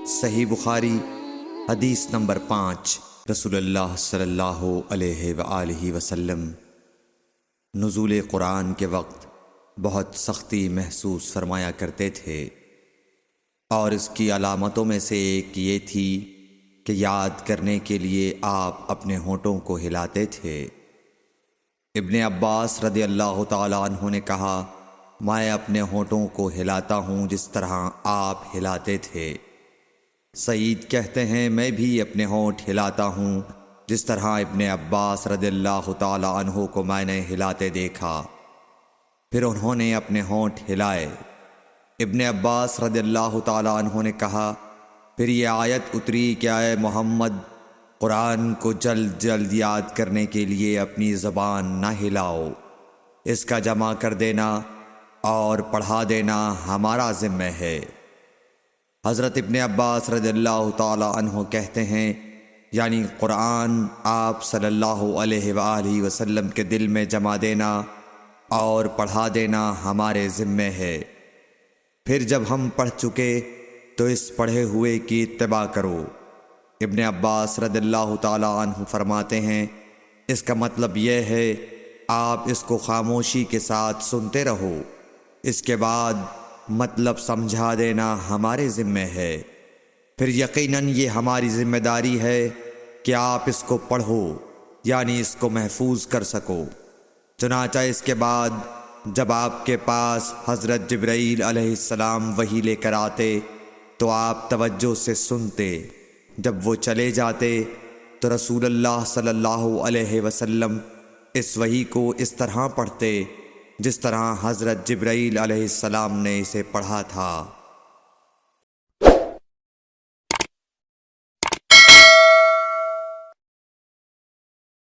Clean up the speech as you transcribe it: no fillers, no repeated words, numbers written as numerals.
صحیح بخاری حدیث نمبر 5۔ رسول اللہ صلی اللہ علیہ وآلہ وسلم نزول قرآن کے وقت بہت سختی محسوس فرمایا کرتے تھے، اور اس کی علامتوں میں سے ایک یہ تھی کہ یاد کرنے کے لیے آپ اپنے ہونٹوں کو ہلاتے تھے۔ ابن عباس رضی اللہ تعالیٰ عنہ نے کہا، میں اپنے ہونٹوں کو ہلاتا ہوں جس طرح آپ ہلاتے تھے۔ سعید کہتے ہیں، میں بھی اپنے ہونٹ ہلاتا ہوں جس طرح ابن عباس رضی اللہ تعالیٰ عنہ کو میں نے ہلاتے دیکھا۔ پھر انہوں نے اپنے ہونٹ ہلائے۔ ابن عباس رضی اللہ تعالیٰ عنہ نے کہا، پھر یہ آیت اتری کہ اے محمد، قرآن کو جلد جلد یاد کرنے کے لیے اپنی زبان نہ ہلاؤ، اس کا جمع کر دینا اور پڑھا دینا ہمارا ذمہ ہے۔ حضرت ابن عباس رضی اللہ تعالیٰ عنہ کہتے ہیں، یعنی قرآن آپ صلی اللہ علیہ وآلہ وسلم کے دل میں جمع دینا اور پڑھا دینا ہمارے ذمہ ہے۔ پھر جب ہم پڑھ چکے تو اس پڑھے ہوئے کی اتباع کرو۔ ابن عباس رضی اللہ تعالیٰ عنہ فرماتے ہیں، اس کا مطلب یہ ہے آپ اس کو خاموشی کے ساتھ سنتے رہو، اس کے بعد مطلب سمجھا دینا ہمارے ذمہ ہے۔ پھر یقیناً یہ ہماری ذمہ داری ہے کہ آپ اس کو پڑھو، یعنی اس کو محفوظ کر سکو۔ چنانچہ اس کے بعد جب آپ کے پاس حضرت جبرائیل علیہ السلام وحی لے کر آتے تو آپ توجہ سے سنتے، جب وہ چلے جاتے تو رسول اللہ صلی اللہ علیہ وسلم اس وحی کو اس طرح پڑھتے جس طرح حضرت جبرائیل علیہ السلام نے اسے پڑھا تھا۔